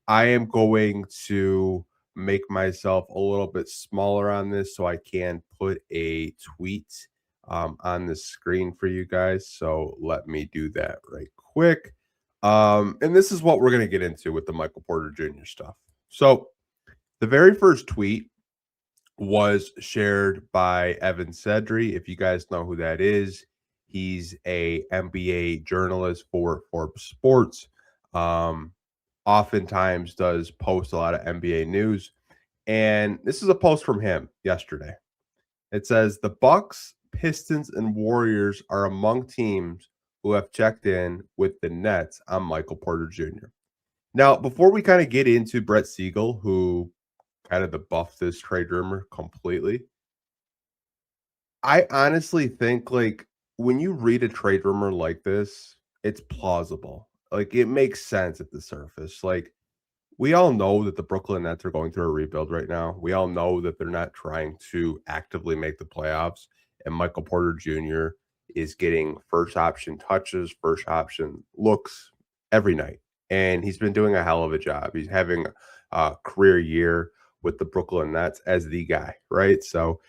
I am going to make myself a little bit smaller on this so I can put a tweet on the screen for you guys. So let me do that right quick. And this is what we're going to get into with the Michael Porter Jr. stuff. So the very first tweet was shared by Evan Sedry. If you guys know who that is, he's a NBA journalist for Forbes Sports. Um, Oftentimes does post a lot of NBA news. And this is a post from him yesterday. It says the Bucks, Pistons, and Warriors are among teams who have checked in with the Nets on Michael Porter Jr. Now, before we kind of get into Brett Siegel, who kind of debuffed this trade rumor completely, I honestly think like when you read a trade rumor like this, it's plausible. Like it makes sense at the surface. Like we all know that the Brooklyn Nets are going through a rebuild right now. We all know that they're not trying to actively make the playoffs. And Michael Porter Jr. is getting first option touches, first option looks every night. And he's been doing a hell of a job. He's having a career year with the Brooklyn Nets as the guy, right? So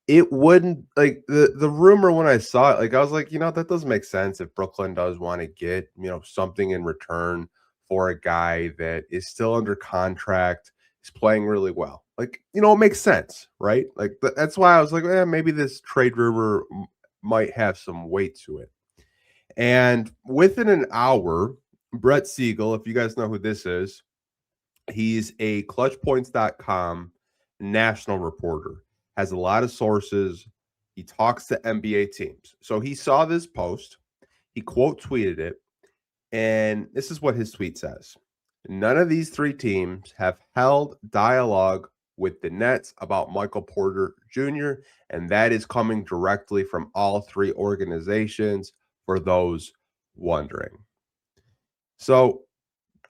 it wouldn't like the rumor when I saw it, like I was like, that does make sense if Brooklyn does want to get, something in return for a guy that is still under contract, is playing really well. Like, it makes sense, right? Like that's why I was like, maybe this trade rumor might have some weight to it. And within an hour, Brett Siegel, if you guys know who this is, he's a clutchpoints.com national reporter, has a lot of sources. He talks to NBA teams. So he saw this post, he quote tweeted it, and this is what his tweet says. None of these three teams have held dialogue with the Nets about Michael Porter Jr., and that is coming directly from all three organizations for those wondering. So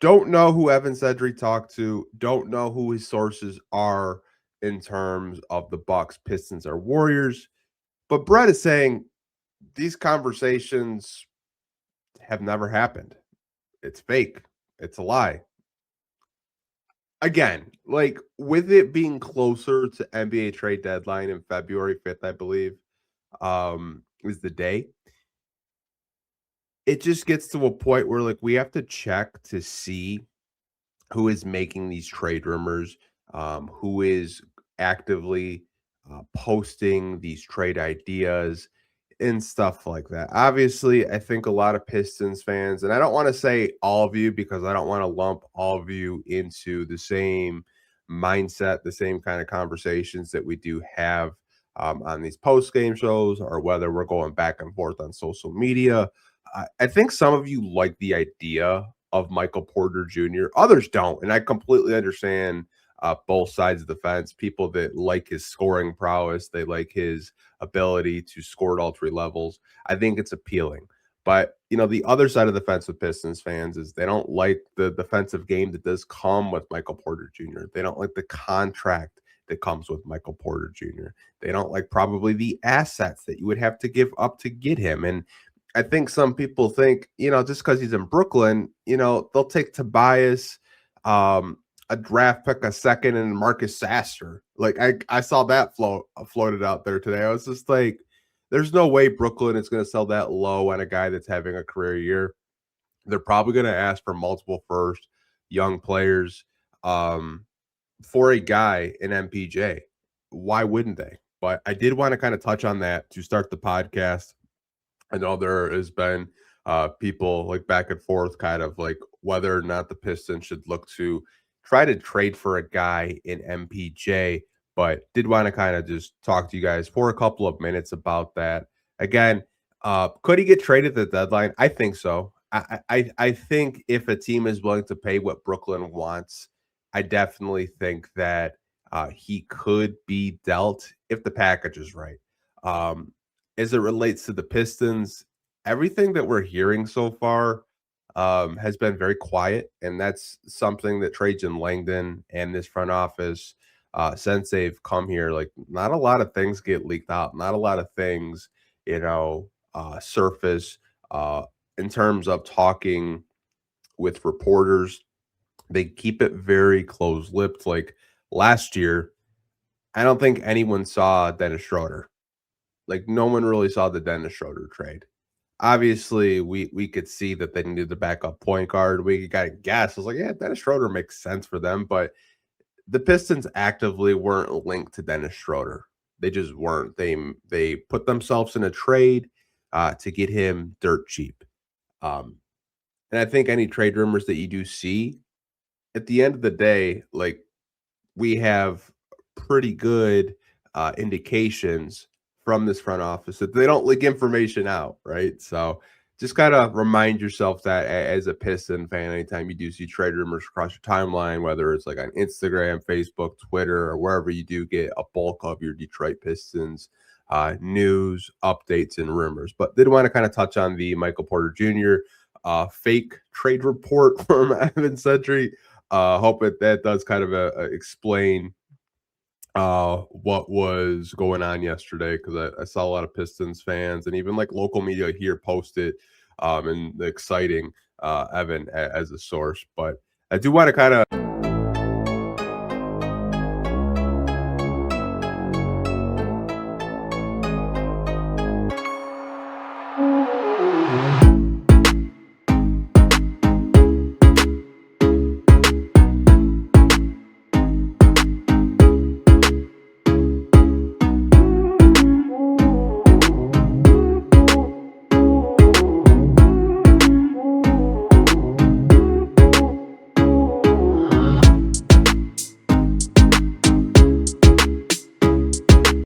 don't know who Evan Sedry talked to. Don't know who his sources are in terms of the Bucks, Pistons, or Warriors. But Brett is saying these conversations have never happened. It's fake. It's a lie. Again, like with it being closer to NBA trade deadline in February 5th, I believe, is the day. It just gets to a point where like we have to check to see who is making these trade rumors, who is actively posting these trade ideas and stuff like that. Obviously, I think a lot of Pistons fans, and I don't want to say all of you because I don't want to lump all of you into the same mindset, the same kind of conversations that we do have on these post game shows, or whether we're going back and forth on social media. I think some of you like the idea of Michael Porter Jr. Others don't, and I completely understand both sides of the fence. People that like his scoring prowess, they like his ability to score at all three levels. I think it's appealing. But the other side of the fence with Pistons fans is they don't like the defensive game that does come with Michael Porter Jr. They don't like the contract that comes with Michael Porter Jr. They don't like probably the assets that you would have to give up to get him. And I think some people think, just because he's in Brooklyn, they'll take Tobias, a draft pick, a second, and Marcus Sasser. Like I saw that floated out there today. I was just like, there's no way Brooklyn is going to sell that low on a guy that's having a career year. They're probably going to ask for multiple first young players for a guy in MPJ. Why wouldn't they? But I did want to kind of touch on that to start the podcast. I know there has been people like back and forth, kind of like whether or not the Pistons should look to try to trade for a guy in MPJ, but did want to kind of just talk to you guys for a couple of minutes about that. Again, could he get traded at the deadline? I think so. I think if a team is willing to pay what Brooklyn wants, I definitely think that he could be dealt if the package is right. As it relates to the Pistons, everything that we're hearing so far has been very quiet, and that's something that Trajan Langdon and this front office, since they've come here, like not a lot of things get leaked out, not a lot of things, surface in terms of talking with reporters. They keep it very close-lipped. Like last year, I don't think anyone saw Dennis Schroeder. Like no one really saw the Dennis Schroeder trade. Obviously, we could see that they needed the backup point guard. We got to guess. I was like, yeah, Dennis Schroeder makes sense for them, but the Pistons actively weren't linked to Dennis Schroeder. They just weren't. They put themselves in a trade to get him dirt cheap. Um, and I think any trade rumors that you do see, at the end of the day, like we have pretty good indications from this front office that they don't leak information out, right? So just kind of remind yourself that as a Piston fan, anytime you do see trade rumors across your timeline, whether it's like on Instagram, Facebook, Twitter, or wherever you do get a bulk of your Detroit Pistons news, updates, and rumors. But did want to kind of touch on the Michael Porter Jr. Fake trade report from Evan Sentry. Hope that does kind of explain what was going on yesterday because I saw a lot of Pistons fans and even like local media here posted and exciting Evan as a source. But I do want to kind of